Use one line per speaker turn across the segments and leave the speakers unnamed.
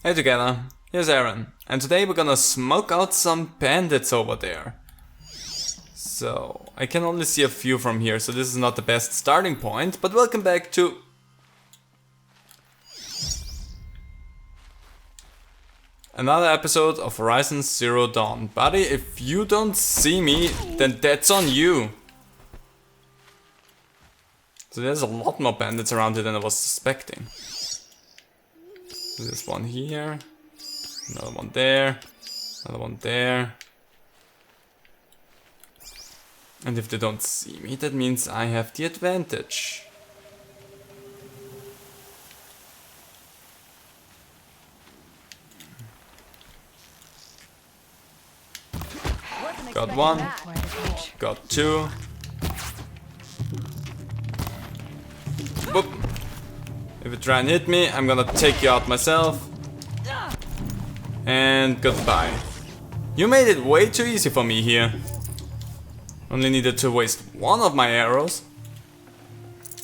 Hey together, here's Aaron, and today we're gonna smoke out some bandits over there. So, I can only see a few from here, so this is not the best starting point, but welcome back to... another episode of Horizon Zero Dawn. Buddy, if you don't see me, then that's on you. So there's a lot more bandits around here than I was suspecting. There's one here, another one there, another one there. And if they don't see me, that means I have the advantage. Got one, got two. Boop. If you try and hit me, I'm gonna take you out myself. And goodbye. You made it way too easy for me here. Only needed to waste one of my arrows.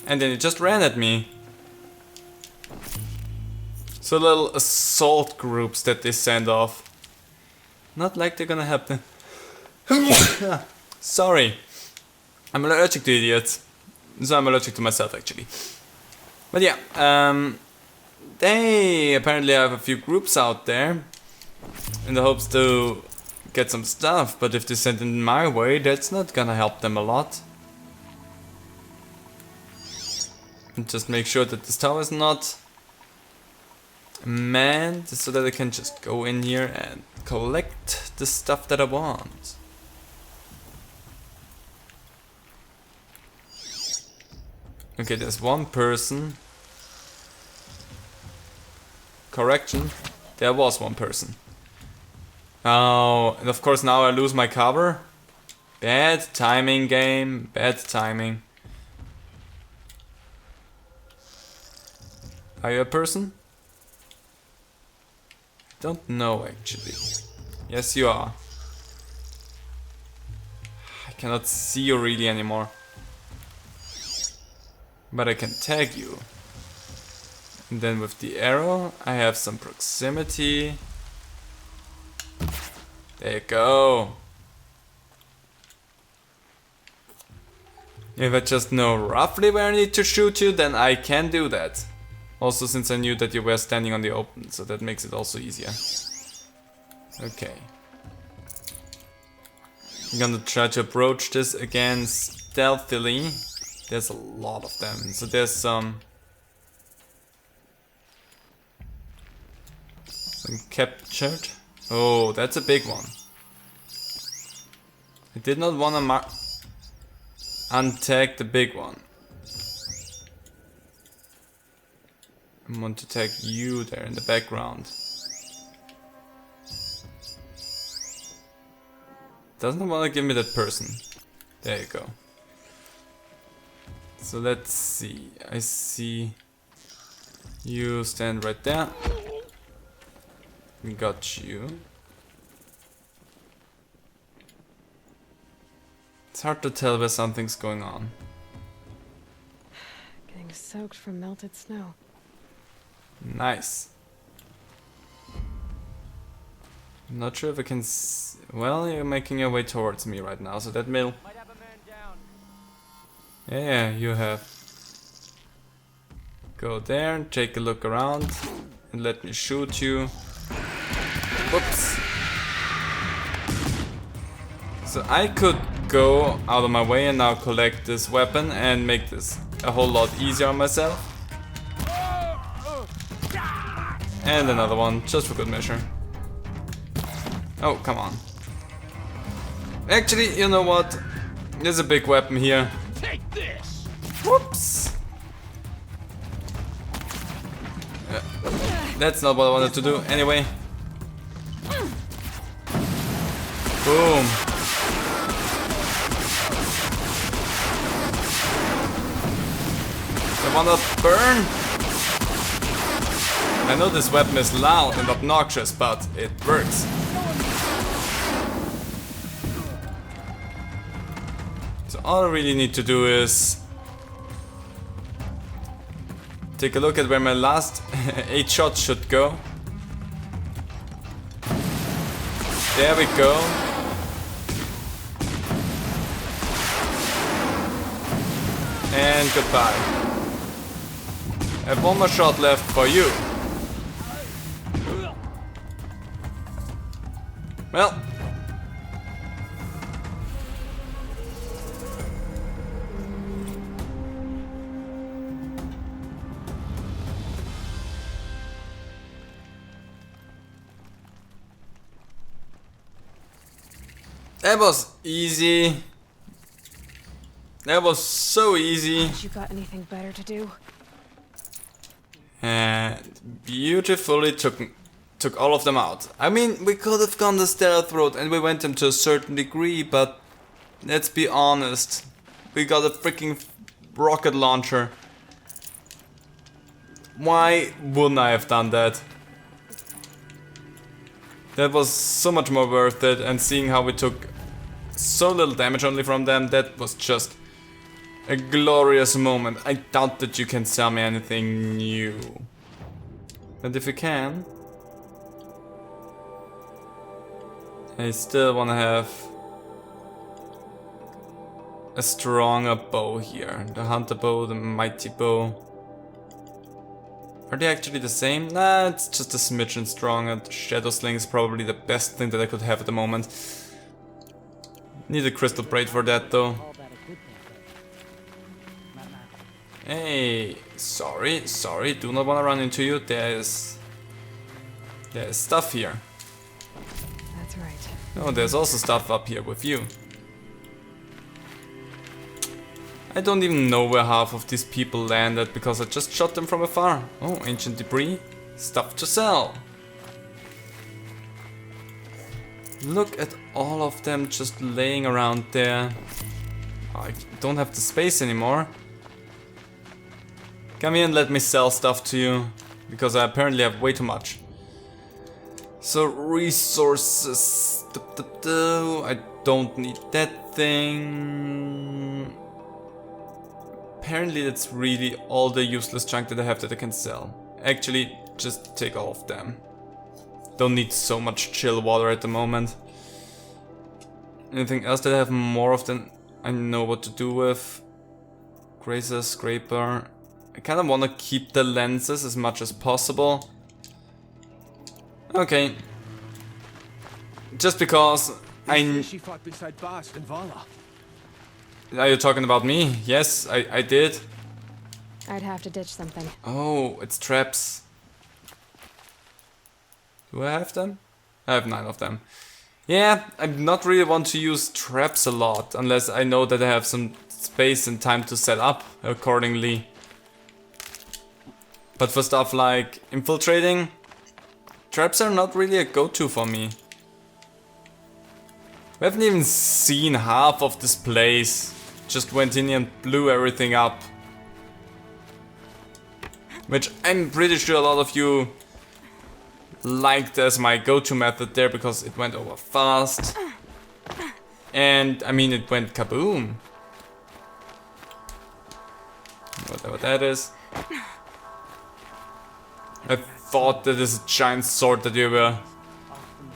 And then it just ran at me. So little assault groups that they send off. Not like they're gonna happen. Sorry. I'm allergic to idiots. So I'm allergic to myself actually. But yeah, they apparently have a few groups out there in the hopes to get some stuff, but if they send it my way, that's not gonna help them a lot. And just make sure that this tower is not manned, so that I can just go in here and collect the stuff that I want. Okay, there's one person. Correction, there was one person. Oh, and of course now I lose my cover. Bad timing, game. Bad timing. Are you a person? Don't know actually. Yes, you are. I cannot see you really anymore. But I can tag you. And then with the arrow, I have some proximity. There you go. If I just know roughly where I need to shoot you, then I can do that. Also, since I knew that you were standing on the open, so that makes it also easier. Okay. I'm gonna try to approach this again stealthily. There's a lot of them, so there's some captured. Oh, that's a big one. I did not want to untag the big one. I want to tag you there in the background. Doesn't want to give me that person. There you go. So let's see. I see you stand right there. We got you. It's hard to tell where something's going on.
Getting soaked from melted snow.
Nice. I'm not sure if I can well, you're making your way towards me right now, so that will... Yeah, you have. Go there and take a look around and let me shoot you. Whoops. So I could go out of my way and now collect this weapon and make this a whole lot easier on myself. And another one, just for good measure. Oh, come on. Actually, you know what? There's a big weapon here.
Take this.
Whoops. That's not what I wanted to do. Anyway. Boom. I wanna burn. I know this weapon is loud and obnoxious, but it works. So all I really need to do is take a look at where my last 8 shots should go. There we go. And goodbye. I have one more shot left for you. Well. That was easy. That was so easy.
You got anything better to do?
And beautifully took all of them out. I mean, we could have gone the stealth road and we went them to a certain degree, but let's be honest. We got a freaking rocket launcher. Why wouldn't I have done that? That was so much more worth it, and seeing how we took so little damage only from them, that was just a glorious moment. I doubt that you can sell me anything new. And if you can, I still want to have a stronger bow here. The hunter bow, the mighty bow. Are they actually the same? Nah, it's just a smidgen stronger. The shadow sling is probably the best thing that I could have at the moment. Need a crystal braid for that though. Hey, sorry, do not want to run into you. There's stuff here.
That's right.
Oh, there's also stuff up here with you. I don't even know where half of these people landed because I just shot them from afar. Oh, ancient debris. Stuff to sell. Look at all of them just laying around there. I don't have the space anymore. Come here and let me sell stuff to you, because I apparently have way too much. So resources. I don't need that thing. Apparently that's really all the useless junk that I have that I can sell. Actually, just take all of them. Don't need so much chill water at the moment. Anything else that I have more of than I know what to do with? Grazer, scraper. I kind of want to keep the lenses as much as possible. Okay. Just because
She fought beside Bast and Vala.
Are you talking about me? Yes, I did.
I'd have to ditch something.
Oh, it's traps. Do I have them? I have 9 of them. Yeah, I not really want to use traps a lot, unless I know that I have some space and time to set up accordingly. But for stuff like infiltrating, traps are not really a go-to for me. We haven't even seen half of this place. Just went in and blew everything up. Which I'm pretty sure a lot of you liked as my go-to method there, because it went over fast. And I mean, it went kaboom. Whatever that is. I thought that is a giant sword that you were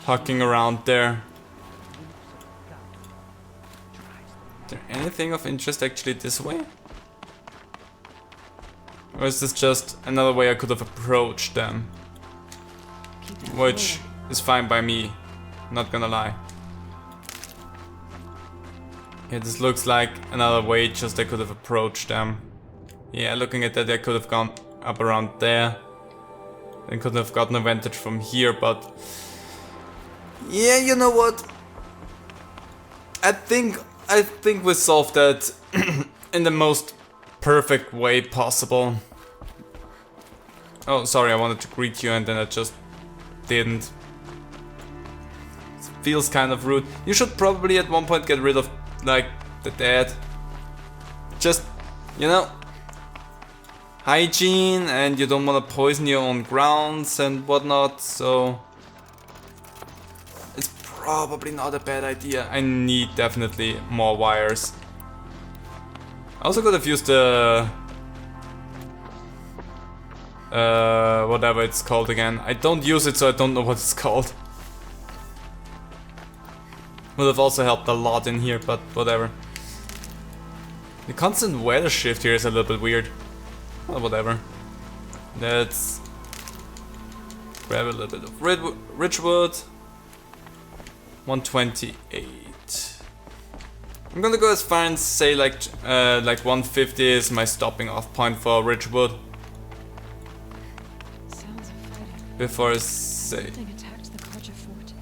hucking around there. Is there anything of interest actually this way? Or is this just another way I could have approached them? Which is fine by me, not gonna lie. Yeah, this looks like another way just I could have approached them. Yeah, looking at that, I could have gone up around there. Then could have gotten a vantage from here, but... yeah, you know what? I think we solved that in the most perfect way possible. Oh, sorry, I wanted to greet you and then I just didn't. It feels kind of rude. You should probably at one point get rid of, like, the dead. Just, you know, hygiene, and you don't want to poison your own grounds and whatnot, so it's probably not a bad idea. I need definitely more wires. I also could have used the whatever it's called again. I don't use it, so I don't know what it's called. would have also helped a lot in here, but whatever. The constant weather shift here is a little bit weird. Well, whatever. Let's grab a little bit of Ridgewood. 128. I'm gonna go as far and say like 150 is my stopping off point for Ridgewood.
Sounds of fighting.
Before I say.
Something attacked the Kocha fort.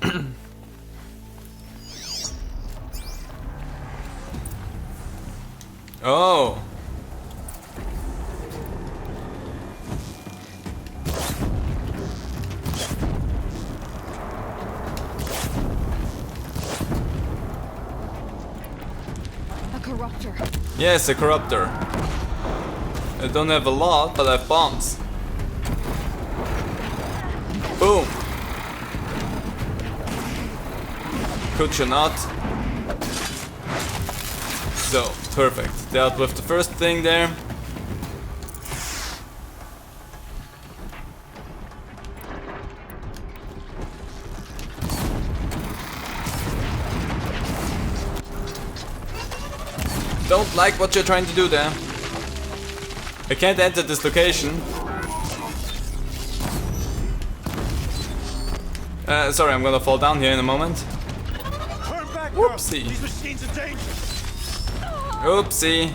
Oh.
A corruptor.
Yes, a corruptor. I don't have a lot, but I have bombs. Boom. Could you not? So, perfect. Dealt with the first thing there. Don't like what you're trying to do there. I can't enter this location. Sorry, I'm gonna fall down here in a moment.
Turn back, girl.
Whoopsie.
These machines are dangerous.
Oopsie.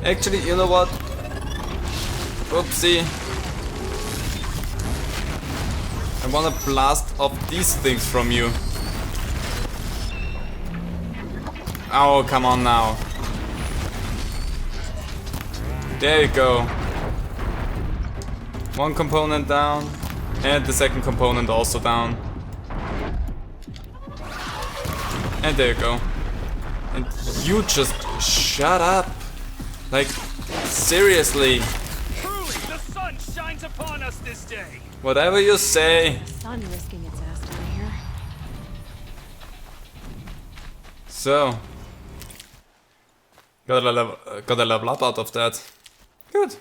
Actually, you know what? Oopsie. I wanna blast off these things from you. Oh, come on now. There you go. One component down. And the second component also down. And there you go. And you just shut up. Like, seriously.
Truly, the sun shines upon us this day.
Whatever you say.
Sun risking its ass down here.
So. Got a level up out of that. Good.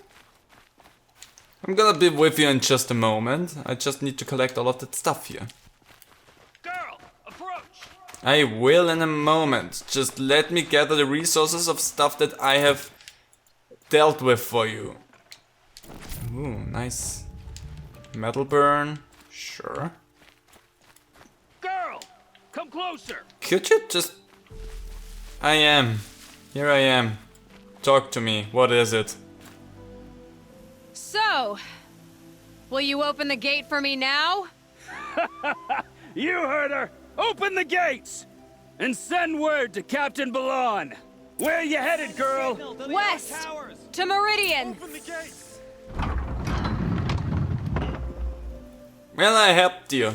I'm gonna be with you in just a moment. I just need to collect all of that stuff here.
Girl, approach.
I will in a moment. Just let me gather the resources of stuff that I have dealt with for you. Ooh, nice. Metal burn. Sure.
Girl, come closer.
Could you just... I am. Here I am. Talk to me. What is it?
So, will you open the gate for me now?
You heard her. Open the gates and send word to Captain Balon. Where you headed, girl?
West, to Meridian.
Open the gates.
Well, I helped you.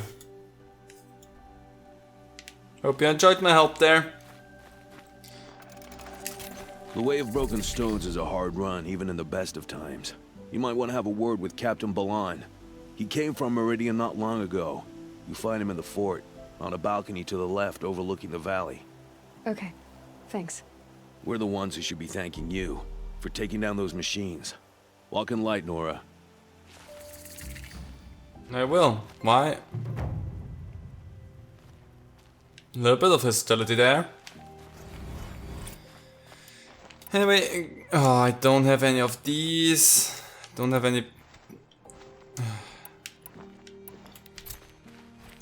Hope you enjoyed my help there.
The Way of Broken Stones is a hard run, even in the best of times. You might want to have a word with Captain Balon. He came from Meridian not long ago. You find him in the fort, on a balcony to the left overlooking the valley.
Okay, thanks.
We're the ones who should be thanking you for taking down those machines. Walk in light, Nora.
I will. Why? A little bit of hostility there. Anyway, oh, I don't have any of these. Don't have any...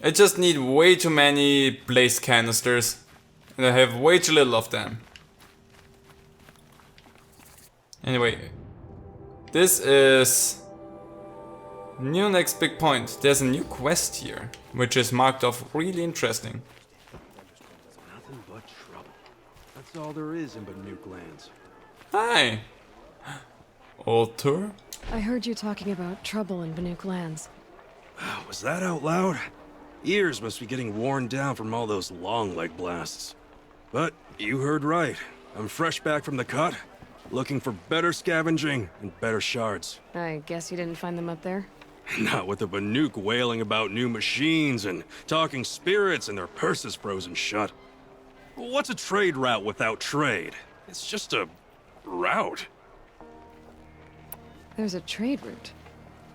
I just need way too many blaze canisters. And I have way too little of them. Anyway. This is... New next big point. There's a new quest here. Which is marked off really interesting.
Nothing but trouble. That's all there is in Banuk lands.
Hi! Alter?
I heard you talking about trouble in Banuk lands.
Was that out loud? Ears must be getting worn down from all those long leg blasts. But you heard right. I'm fresh back from the cut, looking for better scavenging and better shards.
I guess you didn't find them up there?
Not with the Banuk wailing about new machines and talking spirits and their purses frozen shut. What's a trade route without trade? It's just a route.
There's a trade route.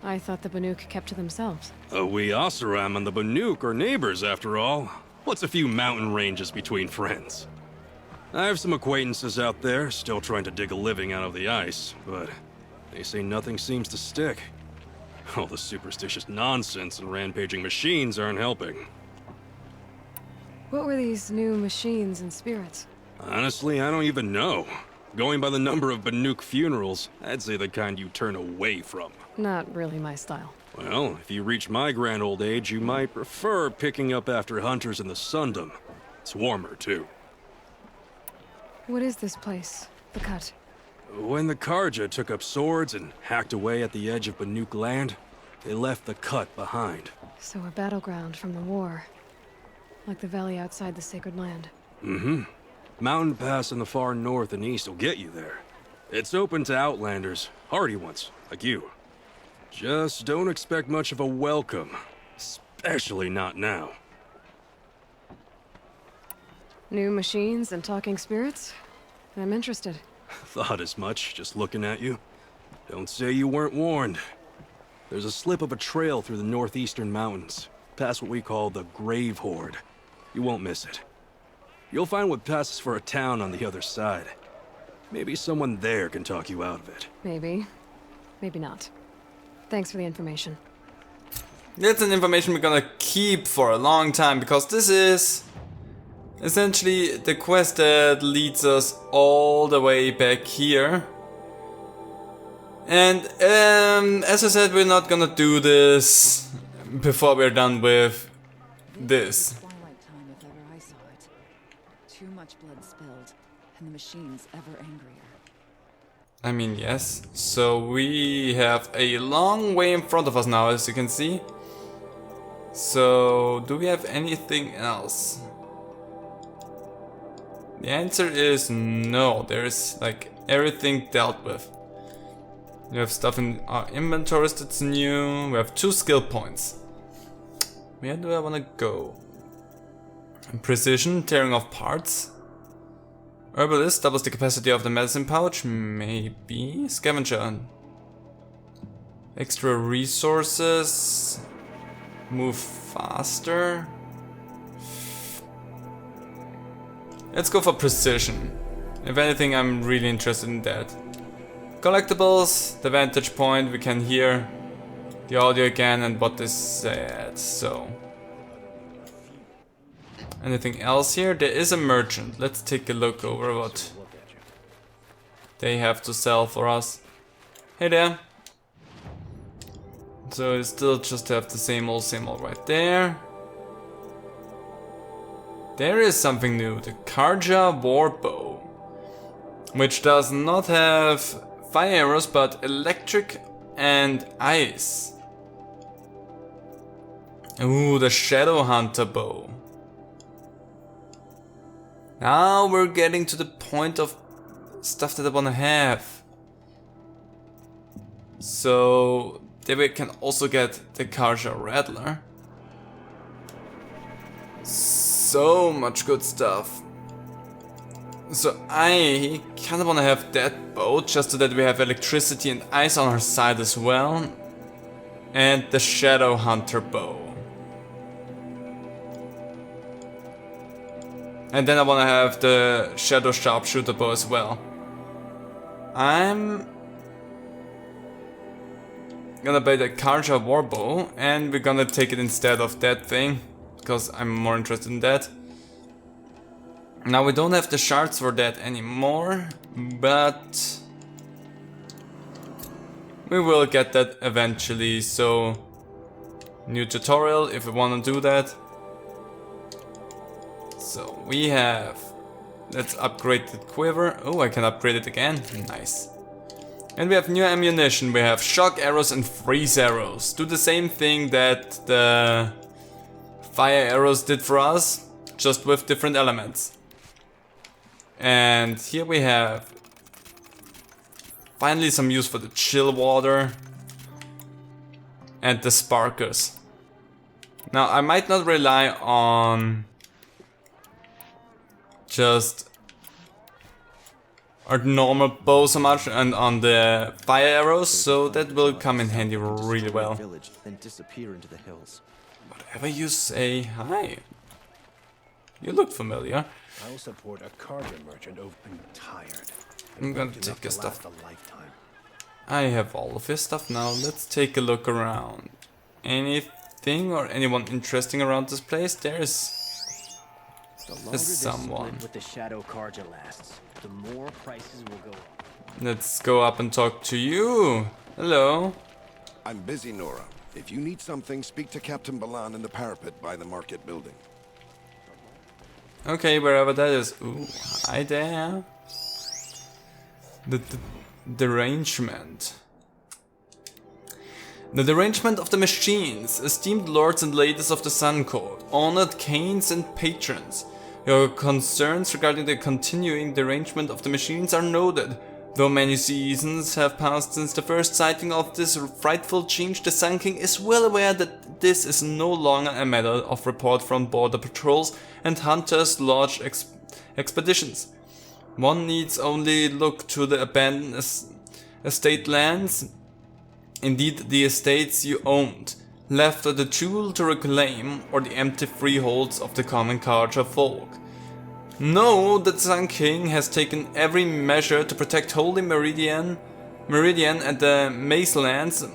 I thought the Banuk kept to themselves.
We Oseram and the Banuk are neighbors, after all. What's a few mountain ranges between friends? I have some acquaintances out there, still trying to dig a living out of the ice, but they say nothing seems to stick. All the superstitious nonsense and rampaging machines aren't helping.
What were these new machines and spirits?
Honestly, I don't even know. Going by the number of Banuk funerals, I'd say the kind you turn away from.
Not really my style.
Well, if you reach my grand old age, you might prefer picking up after hunters in the Sundom. It's warmer, too.
What is this place? The Cut?
When the Karja took up swords and hacked away at the edge of Banuk land, they left the Cut behind.
So a battleground from the war. Like the valley outside the Sacred Land.
Mm-hmm. Mountain Pass in the far north and east will get you there. It's open to outlanders, hardy ones, like you. Just don't expect much of a welcome. Especially not now.
New machines and talking spirits? I'm interested.
Thought as much, just looking at you. Don't say you weren't warned. There's a slip of a trail through the northeastern mountains, past what we call the Grave Horde. You won't miss it. You'll find what passes for a town on the other side. Maybe someone there can talk you out of it.
Maybe. Maybe not. Thanks for the information.
That's an information we're gonna keep for a long time, because this is essentially the quest that leads us all the way back here. And as I said, we're not gonna do this before we're done with this.
Twilight time if ever I saw it. Too much blood spilled, and the machines ever angrier.
I mean, yes. So we have a long way in front of us now, as you can see. So, do we have anything else? The answer is no. There's like everything dealt with. We have stuff in our inventories that's new. We have 2 skill points. Where do I want to go? Precision, tearing off parts. Herbalist doubles the capacity of the medicine pouch. Maybe. Scavenger. Extra resources. Move faster. Let's go for precision. If anything, I'm really interested in that. Collectibles, the vantage point, we can hear the audio again and what they said, so. Anything else here? There is a merchant. Let's take a look over what they have to sell for us. Hey there. So you still just have the same old right there. There is something new, the Karja Warbow, which does not have fire arrows but electric and ice. Ooh, the Shadow Hunter bow. Now we're getting to the point of stuff that I wanna have. So then we can also get the Karja Rattler. So much good stuff. So I kind of want to have that boat just so that we have electricity and ice on our side as well. And the Shadow Hunter bow. And then I want to have the Shadow Sharpshooter bow as well. I'm gonna buy the Karja Warbow and we're gonna take it instead of that thing. Because I'm more interested in that. Now we don't have the shards for that anymore, but we will get that eventually, so new tutorial if we want to do that. So we have, let's upgrade the quiver. Oh, I can upgrade it again, nice. And we have new ammunition, we have shock arrows and freeze arrows. Do the same thing that the fire arrows did for us, just with different elements. And here we have finally some use for the chill water and the sparkers. Now I might not rely on just our normal bow so much and on the fire arrows, so that will come in handy really well.
Village, then disappear into the hills.
Whatever you say. Hi. You look familiar.
I'll support a cargo merchant over. I'm tired.
I'm gonna take your
Last
stuff.
a lifetime.
I have all of your stuff now. Let's take a look around. Anything or anyone interesting around this place? There's someone.
With the Shadow Karja lasts, the more prices will go up.
Let's go up and talk to you. Hello.
I'm busy, Nora. If you need something, speak to Captain Balan in the parapet by the market building.
Okay, wherever that is. Ooh, hi there. The derangement. The derangement of the machines, esteemed lords and ladies of the Sun Court, honored kings and patrons. Your concerns regarding the continuing derangement of the machines are noted. Though many seasons have passed since the first sighting of this frightful change, the Sun King is well aware that this is no longer a matter of report from border patrols and hunters' lodge expeditions. One needs only look to the abandoned estate lands, indeed the estates you owned, left the jewel to reclaim, or the empty freeholds of the common Karja folk. Know that the Sun King has taken every measure to protect Holy Meridian and the Mazelands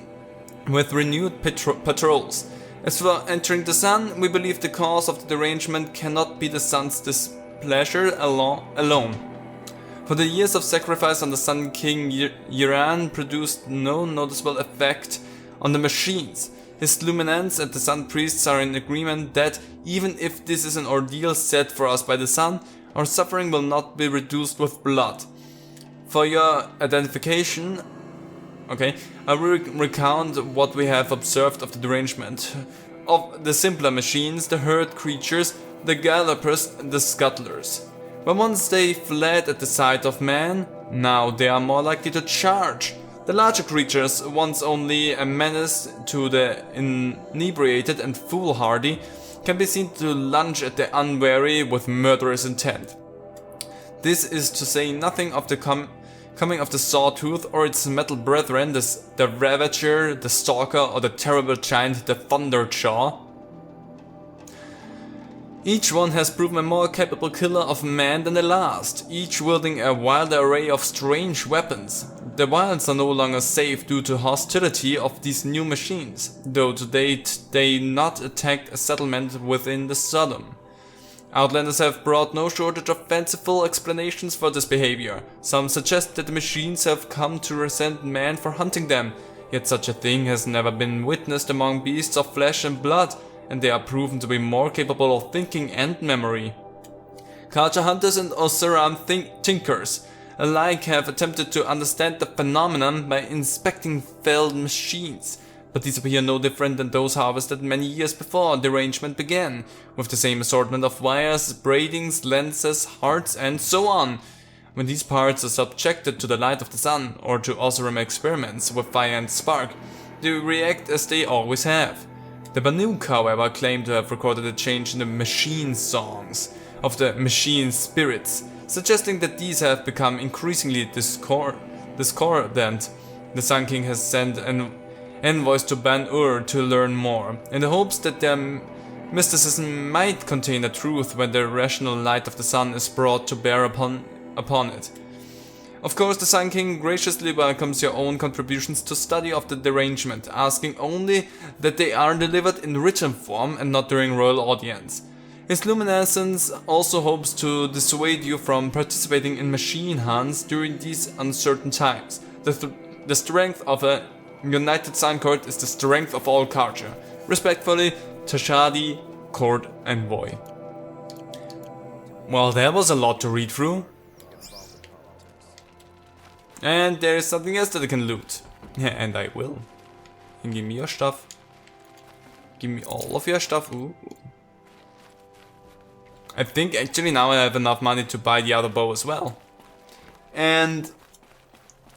with renewed patrols. As for entering the Sun, we believe the cause of the derangement cannot be the Sun's displeasure alone. For the years of sacrifice on the Sun King, Yiran produced no noticeable effect on the machines. His luminance and the Sun Priests are in agreement that, even if this is an ordeal set for us by the Sun, our suffering will not be reduced with blood. For your identification, okay, I will recount what we have observed of the derangement. Of the simpler machines, the herd creatures, the gallopers, the scuttlers. But once they fled at the sight of man, now they are more likely to charge. The larger creatures, once only a menace to the inebriated and foolhardy, can be seen to lunge at the unwary with murderous intent. This is to say nothing of the coming of the Sawtooth or its metal brethren, the Ravager, the Stalker, or the terrible giant, the Thunderjaw. Each one has proven a more capable killer of man than the last, each wielding a wild array of strange weapons. The wilds are no longer safe due to hostility of these new machines, though to date they not attacked a settlement within the Sodom. Outlanders have brought no shortage of fanciful explanations for this behavior. Some suggest that the machines have come to resent man for hunting them, yet such a thing has never been witnessed among beasts of flesh and blood, and they are proven to be more capable of thinking and memory. Karja hunters and Oseram thinkers alike have attempted to understand the phenomenon by inspecting felled machines, but these appear no different than those harvested many years before derangement began, with the same assortment of wires, braidings, lenses, hearts, and so on. When these parts are subjected to the light of the sun, or to Oseram experiments with fire and spark, they react as they always have. The Banuk, however, claim to have recorded a change in the machine songs of the machine spirits, suggesting that these have become increasingly discordant. The Sun King has sent an envoys to Ban-Ur to learn more, in the hopes that their mysticism might contain the truth when the rational light of the sun is brought to bear upon it. Of course, the Sun King graciously welcomes your own contributions to study of the derangement, asking only that they are delivered in written form and not during royal audience. His luminescence also hopes to dissuade you from participating in machine hunts during these uncertain times. The strength of a united Sun Court is the strength of all Karja. Respectfully, Tashadi, Court Envoy. Well, there was a lot to read through. And there is something else that I can loot. Yeah, and I will. And give me your stuff. Give me all of your stuff. Ooh. I think actually now I have enough money to buy the other bow as well. And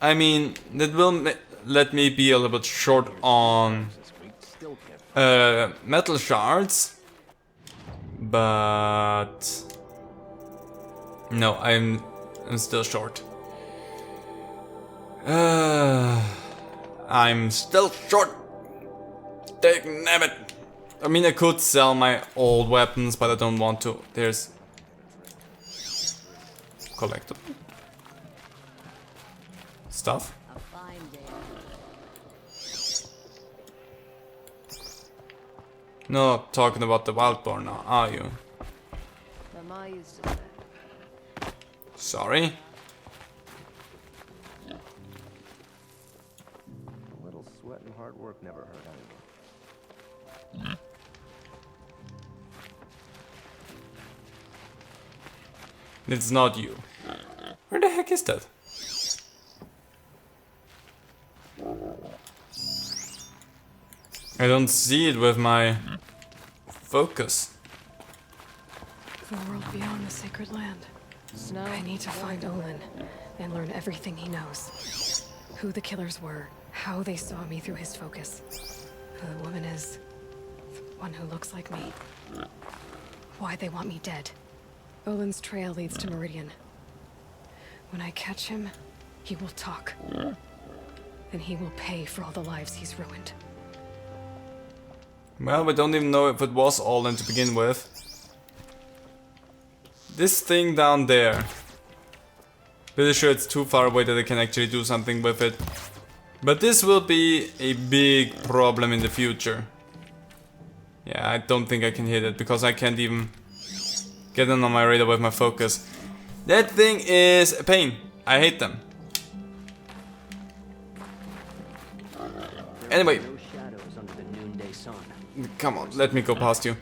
I mean, that will let me be a little bit short on metal shards. But no, I'm still short. I'm still short. Damn it. I mean, I could sell my old weapons, but I don't want to. There's collectible stuff.
A fine day.
No, talking about the Wildborn now, are you?
Mama used to say.
Sorry.
A little sweat and hard work never hurt anyone.
It's not you. Where the heck is that? I don't see it with my focus.
The world beyond the sacred land. I need to find Olin and learn everything he knows. Who the killers were, how they saw me through his focus. Who the woman is, the one who looks like me. Why they want me dead. Olin's trail leads to Meridian. When I catch him, he will talk. And he will pay for all the lives he's ruined.
Well, we don't even know if it was Olin to begin with. This thing down there. Pretty sure it's too far away that I can actually do something with it. But this will be a big problem in the future. Yeah, I don't think I can hit it because I can't even get it on my radar with my focus. That thing is a pain. I hate them. Anyway.
No shadows under the noonday sun.
Come on, let me go past you.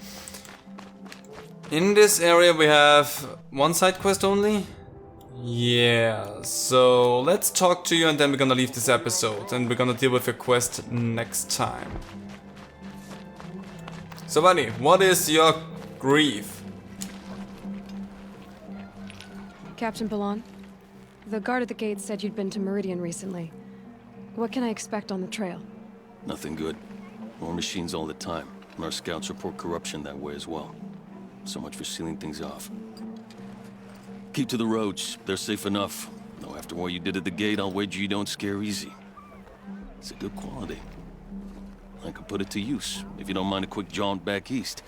In this area we have one side quest only? Yeah, so let's talk to you and then we're gonna leave this episode and we're gonna deal with your quest next time. So buddy, what is your grief?
Captain Ballon, the guard at the gate said you'd been to Meridian recently. What can I expect on the trail?
Nothing good. More machines all the time, and our scouts report corruption that way as well. So much for sealing things off. Keep to the roads, they're safe enough. Though after what you did at the gate, I'll wager you don't scare easy. It's a good quality. I could put it to use, if you don't mind a quick jaunt back east.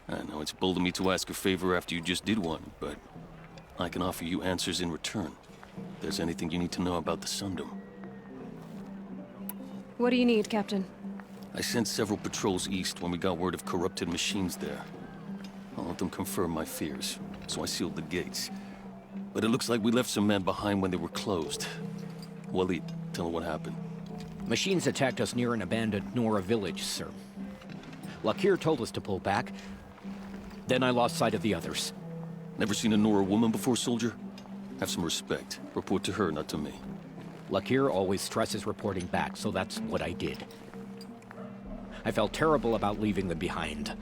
I know it's bold of me to ask a favor after you just did one, but I can offer you answers in return. If there's anything you need to know about the Sundom.
What do you need, Captain?
I sent several patrols east when we got word of corrupted machines there. I'll let them confirm my fears, so I sealed the gates. But it looks like we left some men behind when they were closed. Waleed, tell them what happened.
Machines attacked us near an abandoned Nora village, sir. Lakir told us to pull back. Then I lost sight of the others.
Never seen a Nora woman before, soldier? Have some respect. Report to her, not to me.
Lakir always stresses reporting back, so that's what I did. I felt terrible about leaving them behind.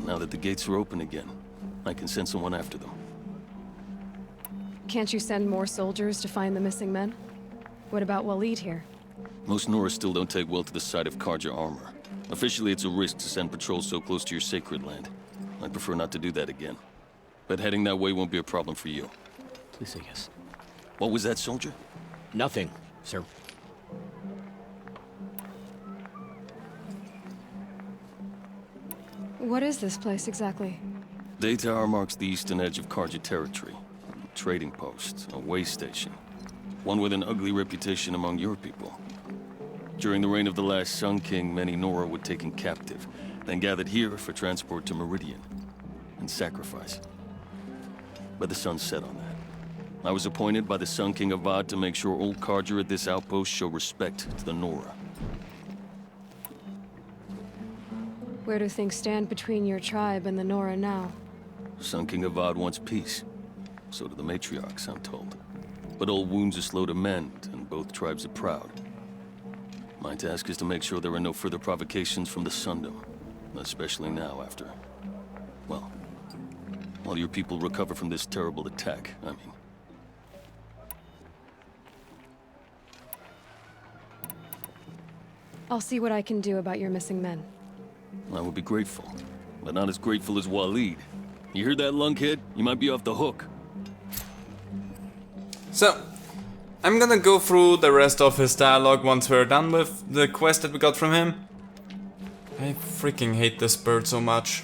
Now that the gates are open again, I can send someone after them.
Can't you send more soldiers to find the missing men? What about Waleed here?
Most Nora still don't take well to the sight of Karja armor. Officially, it's a risk to send patrols so close to your sacred land. I'd prefer not to do that again. But heading that way won't be a problem for you.
Please say yes.
What was that, soldier?
Nothing, sir.
What is this place exactly?
Day Tower marks the eastern edge of Karja territory. A trading post, a way station. One with an ugly reputation among your people. During the reign of the last Sun King, many Nora were taken captive, then gathered here for transport to Meridian, and sacrifice. But the sun set on that. I was appointed by the Sun King Avad to make sure old Karja at this outpost show respect to the Nora.
Where do things stand between your tribe and the Nora now?
Sun King Avad wants peace. So do the matriarchs, I'm told. But old wounds are slow to mend, and both tribes are proud. My task is to make sure there are no further provocations from the Sundom. Especially now after... well... while your people recover from this terrible attack, I mean.
I'll see what I can do about your missing men.
I would be grateful, but not as grateful as Waleed. You heard that, lunkhead? You might be off the hook.
So, I'm gonna go through the rest of his dialogue once we're done with the quest that we got from him. I freaking hate this bird so much.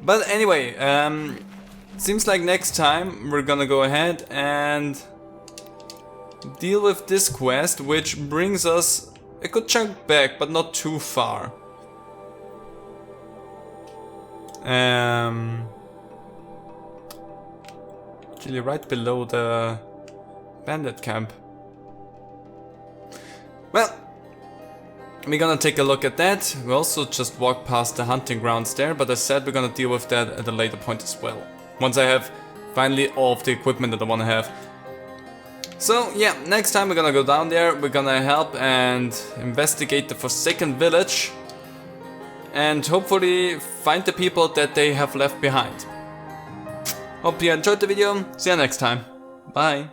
But anyway, seems like next time we're gonna go ahead and deal with this quest, which brings us a good chunk back, but not too far. Actually right below the bandit camp. Well, we're gonna take a look at that. We also just walked past the hunting grounds there, but as I said, we're gonna deal with that at a later point as well. Once I have finally all of the equipment that I wanna have. So yeah, next time we're gonna go down there, we're gonna help and investigate the Forsaken Village. And hopefully find the people that they have left behind. Hope you enjoyed the video, see you next time. Bye.